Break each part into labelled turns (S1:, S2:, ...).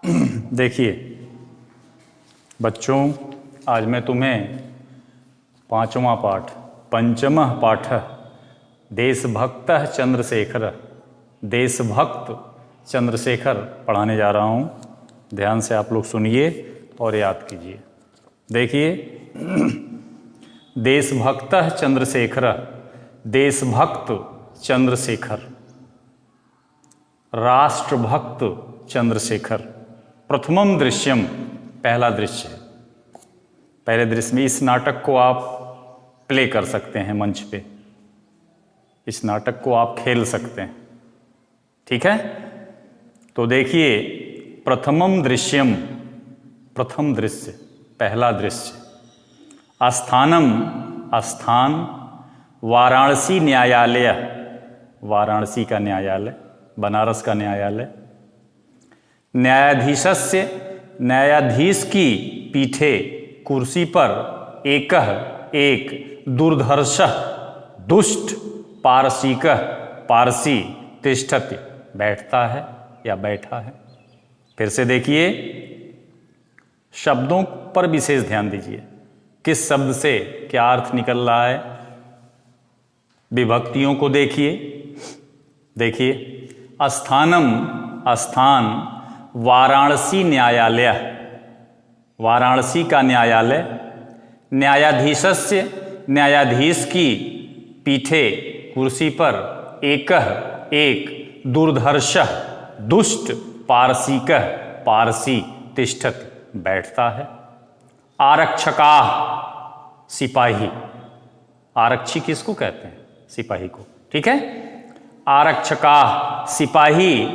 S1: देखिए बच्चों, आज मैं तुम्हें पांचवा पाठ पंचमः पाठ देशभक्त चंद्रशेखर पढ़ाने जा रहा हूँ। ध्यान से आप लोग सुनिए और याद कीजिए। देखिए, देशभक्त चंद्रशेखर, राष्ट्रभक्त चंद्रशेखर। प्रथमम दृश्यम, पहला दृश्य। पहले दृश्य में इस नाटक को आप प्ले कर सकते हैं मंच पे, इस नाटक को आप खेल सकते हैं, ठीक है। तो देखिए, प्रथमम दृश्यम, प्रथम दृश्य, पहला दृश्य। स्थान वाराणसी न्यायालय, वाराणसी का न्यायालय, बनारस का न्यायालय। न्यायाधीश की पीठे, कुर्सी पर एक दुर्धर्षः दुष्ट पारसी तिष्ठति, बैठता है या बैठा है। फिर से देखिए, शब्दों पर विशेष ध्यान दीजिए। किस शब्द से क्या अर्थ निकल रहा है, विभक्तियों को देखिए। स्थान वाराणसी न्यायालय, वाराणसी का न्यायालय। न्यायाधीश की पीठे, कुर्सी पर एक दुर्धर्षः दुष्ट पारसी तिष्ठति, बैठता है। आरक्षकाः, सिपाही। आरक्षी किसको कहते हैं? सिपाही को, ठीक है। आरक्षकाः, सिपाही।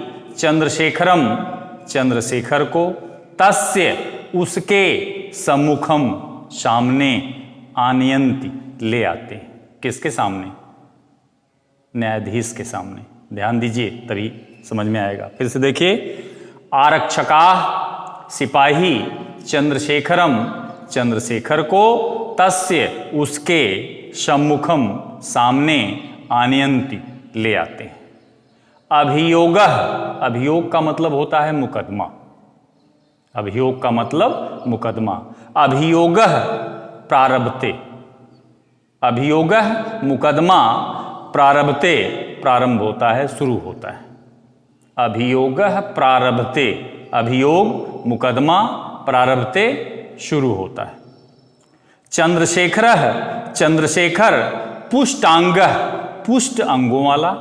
S1: चंद्रशेखर को। तस्य, उसके। सम्मुखम, सामने। आनयन्ति, ले आते हैं। किसके सामने? न्यायाधीश के सामने। ध्यान दीजिए तभी समझ में आएगा। फिर से देखिए, आरक्षकाः, सिपाही। चंद्रशेखर को। तस्य, उसके। सम्मुखम, सामने। आनयन्ति, ले आते हैं। अभियोग का मतलब होता है मुकदमा। अभियोग का मतलब मुकदमा। अभियोगः प्रारभते, अभियोगः मुकदमा प्रारभते, प्रारंभ होता है, शुरू होता है। अभियोगः प्रारभते, अभियोग मुकदमा प्रारभते, शुरू होता है। चंद्रशेखर पुष्टांगः, पुष्ट अंगों वाला,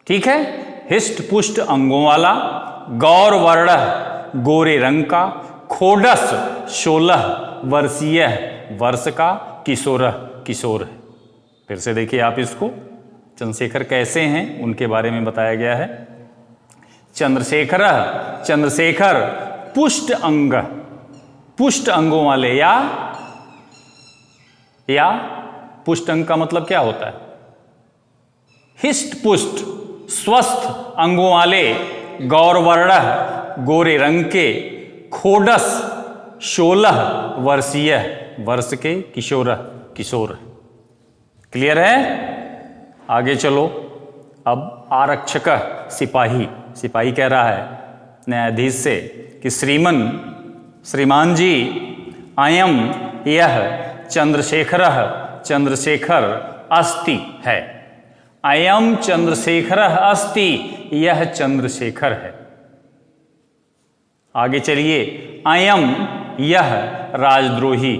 S1: ठीक है, हिष्ट पुष्ट अंगों वाला। गौरवर्णः, गोरे रंग का। खोडस, 16 वर्षीय, वर्ष का। किशोर है। फिर से देखिए आप इसको, चंद्रशेखर कैसे हैं उनके बारे में बताया गया है। चंद्रशेखर पुष्ट अंग, पुष्ट अंगों वाले, या पुष्ट अंग का मतलब क्या होता है? हिष्ट पुष्ट, स्वस्थ अंगों वाले। गौरवर्णः, गोरे रंग के। खोडस, 16 वर्षीय, वर्ष के। किशोर। क्लियर है? आगे चलो। अब आरक्षक, सिपाही कह रहा है न्यायाधीश से कि श्रीमान जी, अयम, यह। चंद्रशेखर अस्ति, है। अयम चंद्रशेखरः अस्ति, यह चंद्रशेखर है। आगे चलिए। अयम, यह। राजद्रोही,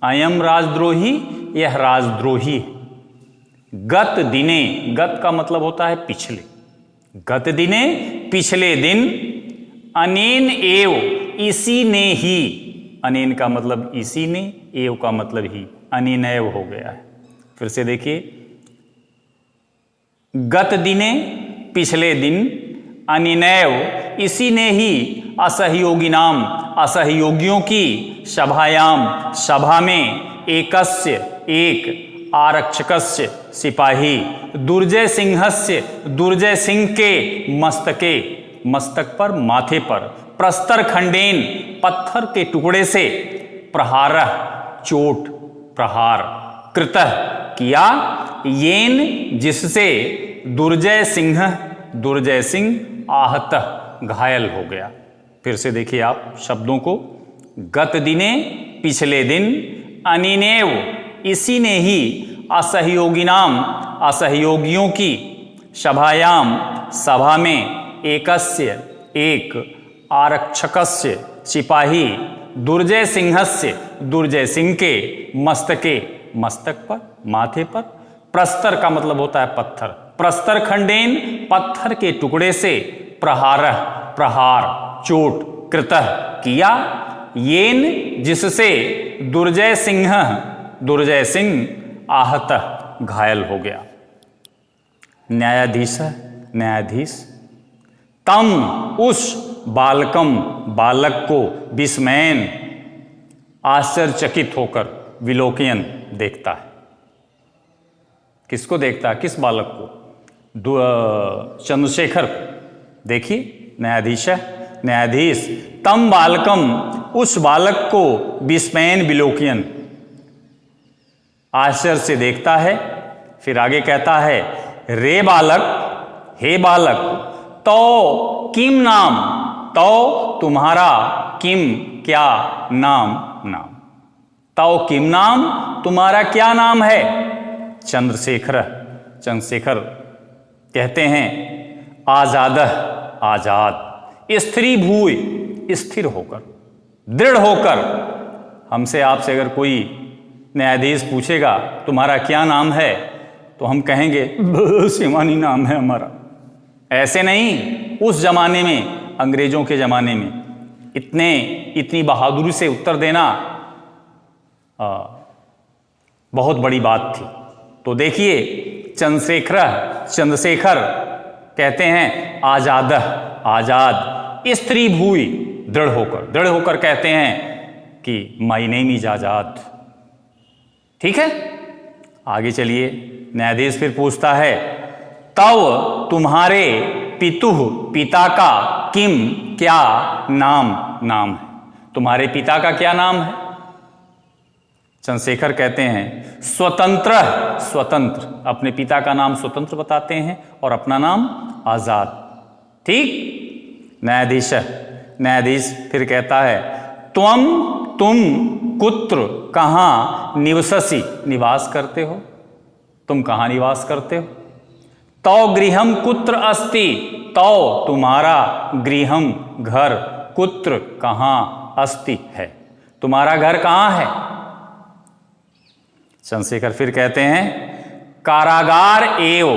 S1: अयम राजद्रोही, यह राजद्रोही। गत दिने, गत का मतलब होता है पिछले। गत दिने, पिछले दिन। अनेन एव, इसी ने ही। अनेन का मतलब इसी ने, एव का मतलब ही। अनेनैव हो गया है। फिर से देखिए, गत दिने, पिछले दिन। अनेनैव, इसी ने ही। असहयोगिनाम, असहयोगियों की। सभायाम, सभा में। एकस्य, एक। आरक्षकस्य, सिपाही। दुर्जय सिंह के। मस्तके, मस्तक पर, माथे पर। प्रस्तर खंडेन, पत्थर के टुकड़े से। प्रहारः, चोट, प्रहार। कृतः, किया। येन, जिससे। दुर्जय सिंह, आहतः, घायल हो गया। फिर से देखिए आप शब्दों को, गत दिने पिछले दिन, अनिनेव इसी ने ही, असहयोगिनाम असहयोगियों की, सभायाम सभा में, एकस्य एक, आरक्षकस्य सिपाही, दुर्जय सिंहस्य दुर्जय सिंह के, मस्तके मस्तक पर, माथे पर, प्रस्तर का मतलब होता है पत्थर, प्रस्तर खंडेन पत्थर के टुकड़े से, प्रहार प्रहार चोट, कृतः किया, येन जिससे, दुर्जय सिंह आहत घायल हो गया। न्यायाधीश न्यायाधीश, तम उस, बालकम बालक को, विस्मयन आश्चर्यचकित होकर, विलोकयन देखता है। किसको देखता है? किस बालक को? चंद्रशेखर को। देखिए न्यायाधीश, तम बालकम उस बालक को, विस्मयन विलोकयन आश्चर्य से देखता है। फिर आगे कहता है, रे बालक, हे बालक, तो किम नाम, तो तुम्हारा, किम क्या, नाम नाम, तो किम नाम तुम्हारा क्या नाम है? चंद्रशेखर कहते हैं, आजाद आजाद, स्त्री भूय स्थिर होकर, दृढ़ होकर। हमसे आपसे अगर कोई न्यायाधीश पूछेगा तुम्हारा क्या नाम है, तो हम कहेंगे शिवानी नाम है हमारा। ऐसे नहीं, उस जमाने में, अंग्रेजों के जमाने में इतनी बहादुरी से उत्तर देना बहुत बड़ी बात थी। तो देखिए चंद्रशेखर कहते हैं, आजाद आजाद, स्त्री भूई दृढ़ होकर कहते हैं कि माई नेम इज आजाद। ठीक है, आगे चलिए। न्यायाधीश फिर पूछता है, तव तुम्हारे पिता का, किम क्या, नाम नाम है, तुम्हारे पिता का क्या नाम है? चंद्रशेखर कहते हैं, स्वतंत्र, अपने पिता का नाम स्वतंत्र बताते हैं और अपना नाम आजाद। ठीक। न्यायाधीश फिर कहता है, तुम कुत्र कहाँ, निवससी निवास करते हो, तुम कहाँ निवास करते हो? तो गृहम कुत्र अस्ति, तो तुम्हारा, गृहम घर, कुत्र कहाँ, अस्ति है, तुम्हारा घर कहाँ है? चंद्रशेखर फिर कहते हैं, कारागार एव,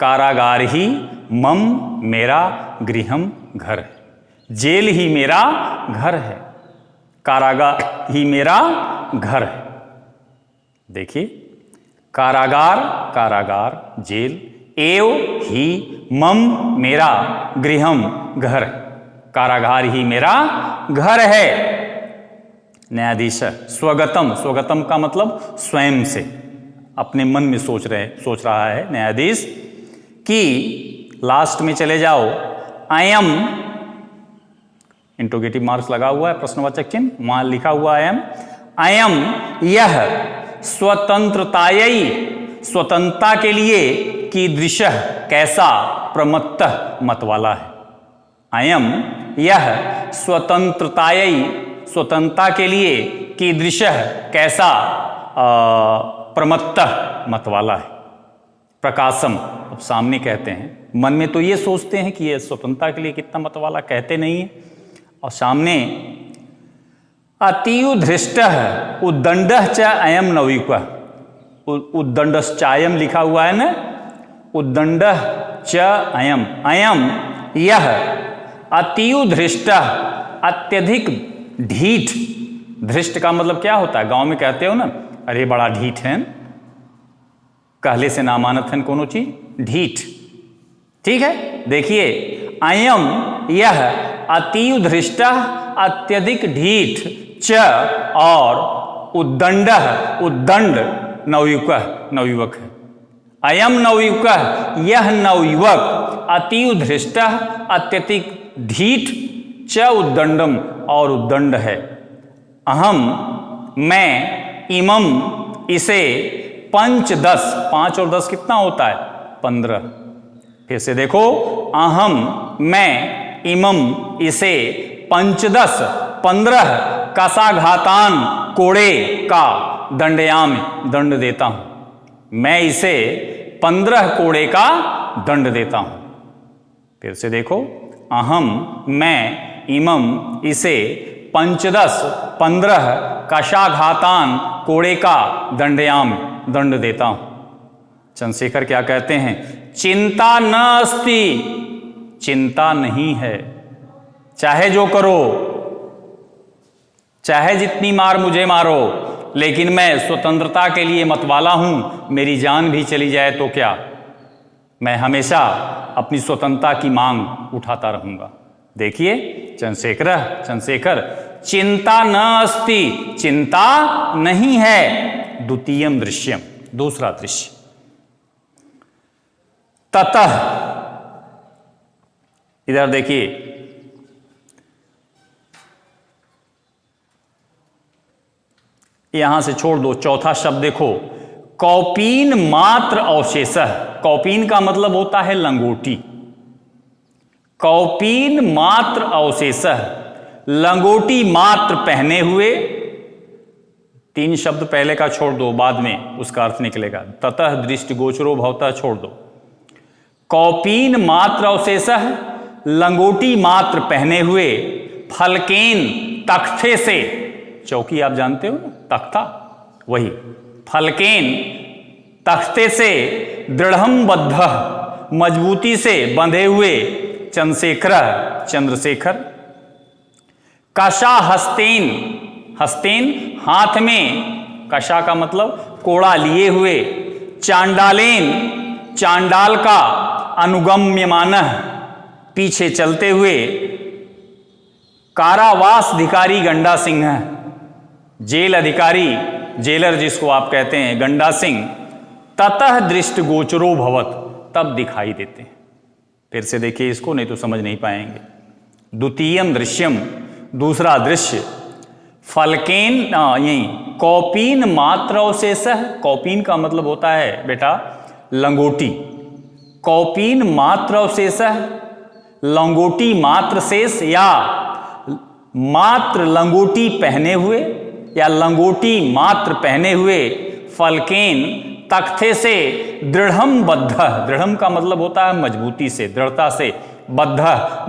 S1: कारागार ही, मम मेरा, गृहम घर है, जेल ही मेरा घर है, कारागार ही मेरा घर है। देखिए, कारागार जेल, एव ही, मम मेरा, गृहम घर, कारागार ही मेरा घर है। न्यायाधीश, स्वगतम का मतलब स्वयं से, अपने मन में सोच रहा है न्यायाधीश कि, लास्ट में चले जाओ, अयम, इंट्रोगेटिव मार्क्स लगा हुआ है, प्रश्नवाचक चिन्ह, वहां लिखा हुआ है अयम, यह, स्वतंत्रता के लिए, कीदृश कैसा, प्रमत्तः मत वाला है। अयम यह, स्वतंत्रता के लिए, कीदृश कैसा, प्रमत्तः मत वाला है। प्रकाशम, अब सामने कहते हैं, मन में तो ये सोचते हैं कि ये स्वतंत्रता के लिए कितना मत वाला, कहते नहीं है। और सामने, अतीव धृष्ट उद्दंड च अयम नवयुक, उद्दंडश्चायम लिखा हुआ है ना, उद्दंड च अयम, अयम यह, अतीव धृष्ट, अत्यधिक ढीठ, धृष्ट का मतलब क्या होता है? गांव में कहते हो ना, अरे बड़ा ढीठ है, कहले से ना मानत है कोनो चीज, ढीठ। ठीक है, देखिए, अयम यह, अतीव धृष्ट, अत्यधिक ढीठ, च और उद्दंड नवयुवक है। अयम नवयुवक, यह नवयुवक, अतीव धृष्ट, अत्यधिक ढीठ, च उद्दंडम और उद्दंड है। अहम मैं, इमम इसे, 5 10, 5 और 10 कितना होता है? 15। फिर से देखो, अहम मैं, इमम इसे पंचदश 15 कसाघातान कोड़े का दंडयाम दंड देता हूं। मैं इसे 15 कोड़े का दंड देता हूं। फिर से देखो, अहम मैं इमम इसे पंचदश 15 कशाघातान कोड़े का दंडयाम दंड देता हूं। चंद्रशेखर क्या कहते हैं? चिंता न अस्ति, चिंता नहीं है, चाहे जो करो, चाहे जितनी मार मुझे मारो, लेकिन मैं स्वतंत्रता के लिए मतवाला हूं। मेरी जान भी चली जाए तो क्या, मैं हमेशा अपनी स्वतंत्रता की मांग उठाता रहूंगा। देखिए चंद्रशेखर, चिंता न अस्ति, चिंता नहीं है। द्वितीयम दृश्यम, दूसरा दृश्य। ततः, इधर देखिए, यहां से छोड़ दो, चौथा शब्द देखो, कौपीन मात्र अवशेषः। कौपीन का मतलब होता है लंगोटी। कौपीन मात्र अवशेषः, लंगोटी मात्र पहने हुए। 3 शब्द पहले का छोड़ दो, बाद में उसका अर्थ निकलेगा। ततः दृष्टि गोचरो भवतः छोड़ दो। कौपीन मात्र अवशेषः, लंगोटी मात्र पहने हुए, फलकेन तख्ते से, चौकी आप जानते हो, तख्ता, वही फलकेन तख्ते से, दृढ़म बद्ध मजबूती से बंधे हुए, चंद्रशेखर। कशा हस्तेन, हस्तेन हाथ में, कशा का मतलब कोड़ा लिए हुए, चांडालेन चांडाल का, अनुगम्यमानः पीछे चलते हुए, कारावास अधिकारी गंडा सिंह, जेल अधिकारी, जेलर जिसको आप कहते हैं, गंडा सिंह। ततः दृष्टि गोचरो भवत, तब दिखाई देते हैं। फिर से देखिए इसको, नहीं तो समझ नहीं पाएंगे। द्वितीयम दृश्यम, दूसरा दृश्य। फलकेन, यही कौपीन मात्र अवशेषः। कौपीन का मतलब होता है बेटा लंगोटी। कौपीन मात्र अवशेषः, लंगोटी मात्र शेष, या मात्र लंगोटी पहने हुए, या लंगोटी मात्र पहने हुए, फलकेन तख्ते से, दृढ़म बद्ध। दृढ़म का मतलब होता है मजबूती से, दृढ़ता से, बद्ध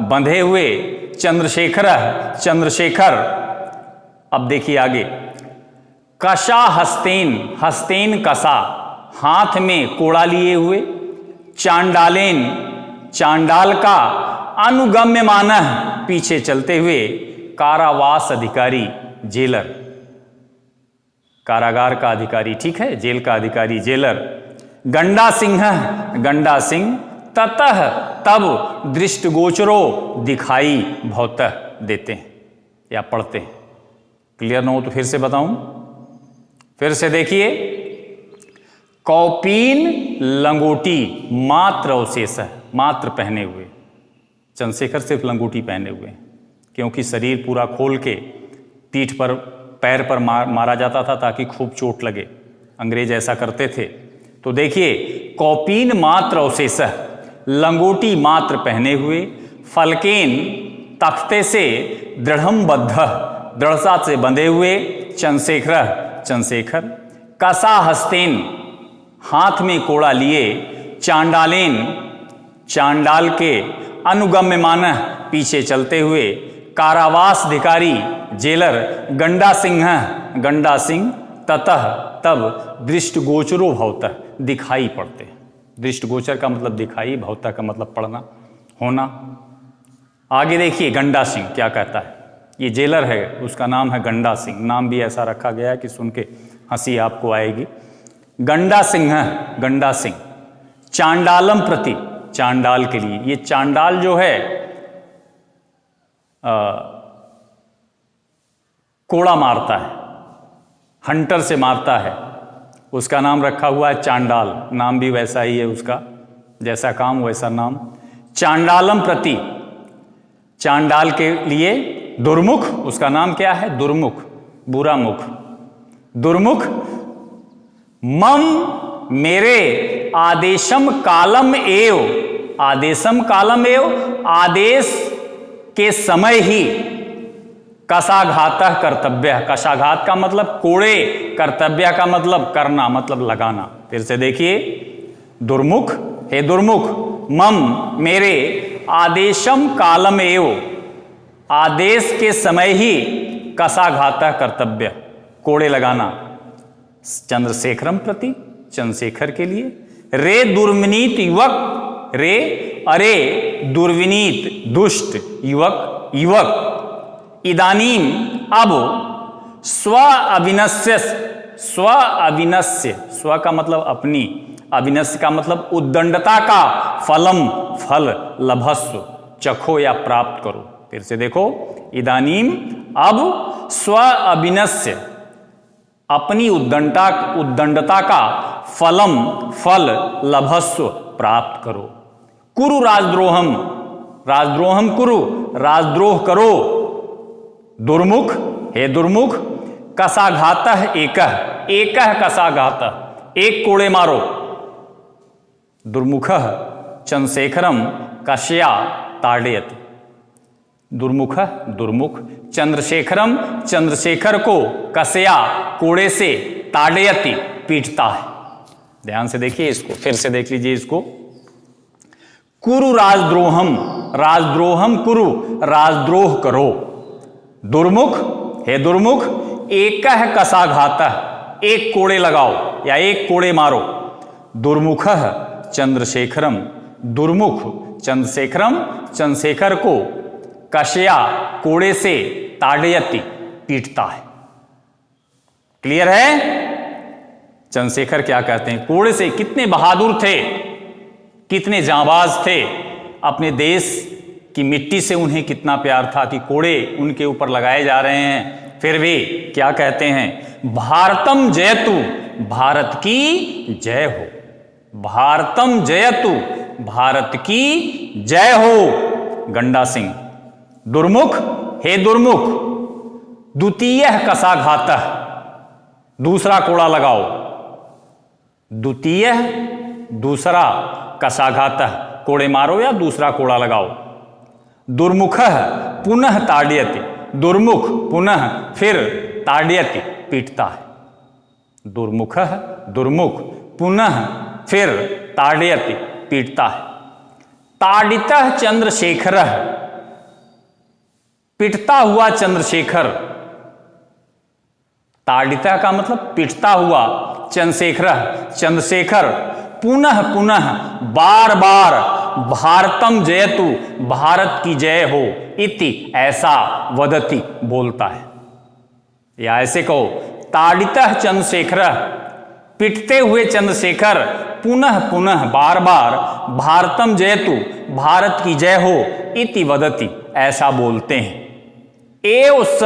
S1: बंधे हुए, चंद्रशेखर। अब देखिए आगे, कशा हस्तेन, हस्तेन कशा हाथ में कोड़ा लिए हुए, चांडालेन चांडाल का, अनुगम्यमानः पीछे चलते हुए, कारावास अधिकारी जेलर, कारागार का अधिकारी, ठीक है, जेल का अधिकारी जेलर। गंडा सिंह, गंडा सिंह। ततः तब, दृष्टिगोचरो दिखाई भवतः देते हैं या पढ़ते हैं। क्लियर ना हो तो फिर से बताऊं, फिर से देखिए, कौपीन लंगोटी मात्र अवशेषः, मात्र पहने हुए। चंद्रशेखर सिर्फ लंगोटी पहने हुए, क्योंकि शरीर पूरा खोल के पीठ पर, पैर पर मारा जाता था ताकि खूब चोट लगे। अंग्रेज ऐसा करते थे। तो देखिए, कौपीन मात्र अवशेषः, लंगोटी मात्र पहने हुए, फलकेन तख्ते से, दृढ़म बद्ध दृढ़ता से बंधे हुए, चंद्रशेखर। कसा हस्तेन हाथ में कोड़ा लिए, चांडालेन चांडाल के, अनुगम्यमानः पीछे चलते हुए, कारावास अधिकारी जेलर, गंडा सिंह। ततः तब, दृष्टिगोचरो भवतः दिखाई पड़ते। दृष्टिगोचर का मतलब दिखाई, भवतः का मतलब पढ़ना, होना। आगे देखिए गंडा सिंह क्या कहता है। ये जेलर है, उसका नाम है गंडा सिंह। नाम भी ऐसा रखा गया है कि सुन के हंसी आपको आएगी। गंडा सिंह चांडालम प्रति, चांडाल के लिए। ये चांडाल जो है कोड़ा मारता है, हंटर से मारता है, उसका नाम रखा हुआ है चांडाल। नाम भी वैसा ही है उसका, जैसा काम वैसा नाम। चांडालम प्रति, चांडाल के लिए। दुर्मुख, उसका नाम क्या है? दुर्मुख, बुरा मुख। दुर्मुख। मम मेरे, आदेशम कालम एव, आदेशम कालम एव, आदेश के समय ही कशाघातः कर्तव्य। कशाघात का मतलब कोड़े, कर्तव्य का मतलब करना, मतलब लगाना। फिर से देखिए, दुर्मुख, हे दुर्मुख, मम मेरे, आदेशम कालम एव, आदेश के समय ही कशाघातः कर्तव्य, कोड़े लगाना। चंद्रशेखरम प्रति, चंद्रशेखर के लिए। रे दुर्विनीत युवक, रे अरे दुर्विनीत दुष्ट युवक, युवक। इदानीम अब, स्व अविनस्य, स्व अविनस्य, स्व का मतलब अपनी, अविनस्य का मतलब उद्दंडता का, फलम फल, लभस्व चखो या प्राप्त करो। फिर से देखो, इदानीम अब, स्व अविनस्य अपनी उद्दंडता का, फलम फल, लभस्व प्राप्त करो। कुरु राजद्रोहम, राजद्रोहम कुरु, राजद्रोह करो। दुर्मुख, हे दुर्मुख, कशाघातः एकः, एकः कशाघातः, एक कोड़े मारो। दुर्मुखः चंद्रशेखरम कशया ताड़यति, दुर्मुख, दुर्मुख, चंद्रशेखरम चंद्रशेखर को कशया कोड़े से, ताड़यति पीटता है। ध्यान से देखिए इसको, फिर से देख लीजिए इसको। कुरु राजद्रोहम, राजद्रोहम कुरु, राजद्रोह करो। दुर्मुख, हे दुर्मुख, एकः कशाघातः, एक कोड़े लगाओ या एक कोड़े मारो। दुर्मुखः चंद्रशेखरम, दुर्मुख चंद्रशेखरम चंद्रशेखर को, कशया कोड़े से, ताड़यति पीटता है। क्लियर है? चंद्रशेखर क्या कहते हैं? कोड़े से, कितने बहादुर थे, कितने जांबाज थे, अपने देश की मिट्टी से उन्हें कितना प्यार था कि कोड़े उनके ऊपर लगाए जा रहे हैं। फिर भी क्या कहते हैं? भारतम जयतु, भारत की जय हो। भारतम जयतु, भारत की जय हो। गंडा सिंह। दुर्मुख, हे दुर्मुख, द्वितीय कशाघातः, दूसरा कोड़ा लगाओ। द्वितीय, दूसरा, कशाघातः, कोड़े मारो या दूसरा कोड़ा लगाओ। दुर्मुखः पुनः ताड़यति, दुर्मुख पुनः फिर, ताड़यति पीटता है। दुर्मुखः, दुर्मुख, पुनः फिर, ताड़यति पीटता है। ताड़ितः चंद्रशेखरः, पिटता हुआ चंद्रशेखर। ताड़ितः का मतलब पिटता हुआ, चंद्रशेखरः चंद्रशेखर, पुनः पुनः, बार बार, भारतम जयतु, भारत की जय हो, इति ऐसा, वदति बोलता है। या ऐसे कहो, ताड़ितः चंद्रशेखरः, पिटते हुए चंद्रशेखर, पुनः पुनः, बार बार, भारतम जयतु, भारत की जय हो, इति वदति ऐसा बोलते हैं। एव स,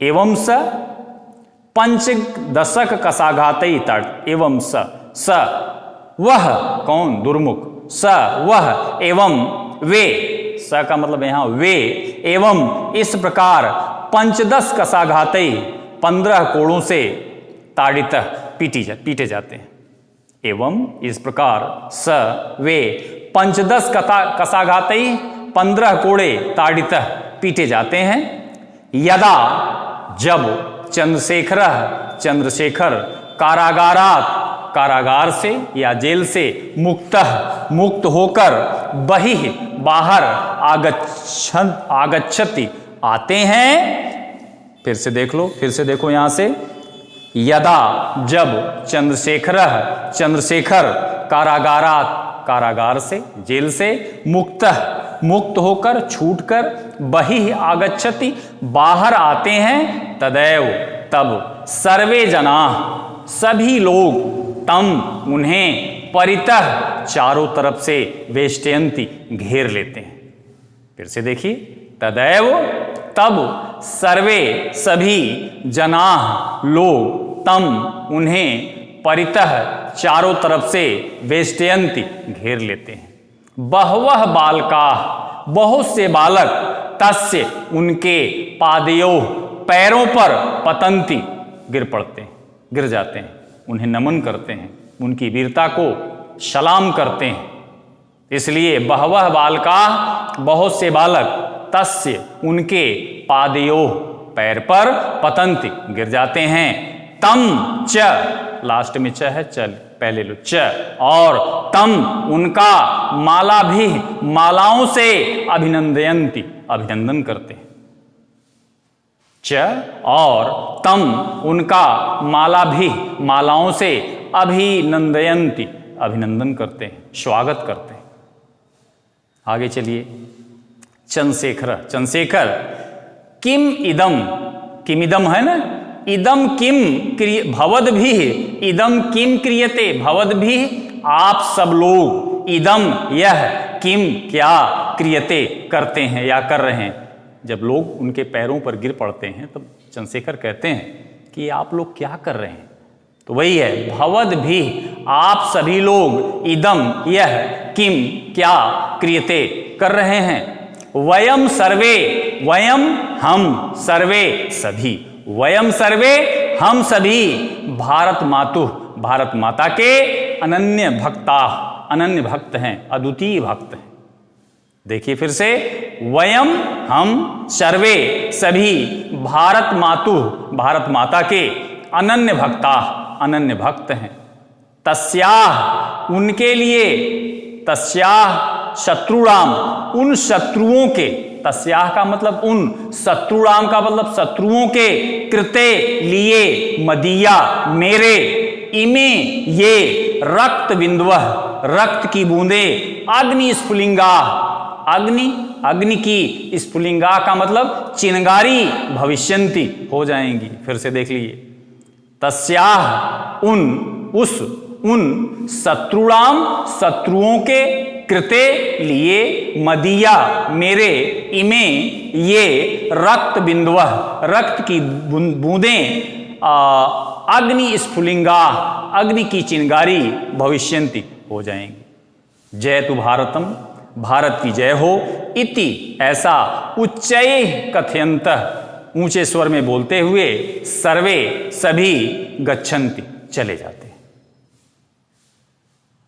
S1: एवं स पंचदशक कशाघातई तड़, एवं स वह, कौन? दुर्मुख। स वह, एवं वे, स का मतलब यहां वे, एवं इस प्रकार, पंचदश कशाघातई 15 कोड़ों से, ताड़ितः पीटे जाते हैं। एवं इस प्रकार, स वे, पंचदश कशाघातई 15 कोड़े, ताड़ितः पीटे जाते हैं। यदा जब, चंद्रशेखर चंद्रशेखर, कारागारात कारागार से या जेल से, मुक्त होकर, बहिः बाहर, आगच्छति आते हैं। फिर से देख लो, फिर से देखो यहां से। यदा जब, चंद्रशेखर कारागारात कारागार से, जेल से, मुक्त होकर, छूटकर, बहिः आगच्छति बाहर आते हैं। तदैव तब, सर्वे जनाः सभी लोग, तम उन्हें, परितः चारों तरफ से, वेष्टयन्ति घेर लेते हैं। फिर से देखिए, तदैव तब, सर्वे सभी, जनाः लोग, तम उन्हें, परितः चारों तरफ से, वेष्टयन्ति घेर लेते हैं। बहवः बालकाः बहुत से बालक, तस्य उनके, पादयोः पैरों पर, पतन्ति गिर पड़ते हैं, गिर जाते हैं, उन्हें नमन करते हैं, उनकी वीरता को सलाम करते हैं। इसलिए बहवः बालकाः बहुत से बालक, तस्य उनके पादयोः पैर पर पतंति गिर जाते हैं, तम च लास्ट में च है, चल पहले लो च, और तम उनका माला भी मालाओं से अभिनंदयंती अभिनंदन करते हैं। च और तम उनका माला भी मालाओं से अभिनंदयंती अभिनंदन करते हैं, स्वागत करते हैं। आगे चलिए, चंद्रशेखर चंद्रशेखर किम इदम है ना, इदम किम भवद भी, इदम किम क्रियते भवद भी, आप सब लोग इदम यह किम क्या क्रियते करते हैं या कर रहे हैं। जब लोग उनके पैरों पर गिर पड़ते हैं तब चंद्रशेखर कहते हैं कि आप लोग क्या कर रहे हैं। तो वही है, भवद भी आप सभी लोग, इदम यह किम क्या क्रियते कर रहे हैं। वयम सर्वे, वयम हम, सर्वे सभी, वयम सर्वे हम सभी, भारत मातु भारत माता के अनन्य भक्ता अनन्य भक्त हैं, अद्वितीय भक्त हैं। देखिए फिर से, वयम हम सर्वे सभी, भारत मातु भारत माता के अनन्य भक्ता अनन्य भक्त हैं। तस्याह उनके लिए, तस्याह शत्रुराम उन शत्रुओं के, तस्याह का मतलब उन, शत्रुराम का मतलब शत्रुओं के, कृते लिए, मदिया मेरे, इमे ये, रक्त बिंदुवः रक्त की बूंदे, अग्नि स्फुलिंगा अग्नि अग्नि की स्फुलिंगा का मतलब चिनगारी, भविष्यंती हो जाएंगी। फिर से देख लीजिए, तस्याह उन, उस, उन शत्रुराम शत्रुओं के, कृते लिए, मदिया मेरे, इमे ये, रक्त बिंदुवः रक्त की बूंदें, अग्नि स्फुलिंगा अग्नि की चिंगारी, भविष्यंती हो जाएंगी। जय तु भारतम भारत की जय हो, इति ऐसा, उच्चैः कथयन्तः ऊंचे स्वर में बोलते हुए, सर्वे सभी, गच्छन्ति चले जाते हैं।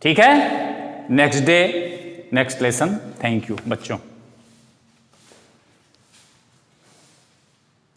S1: ठीक है, next day next lesson. Thank you बच्चों।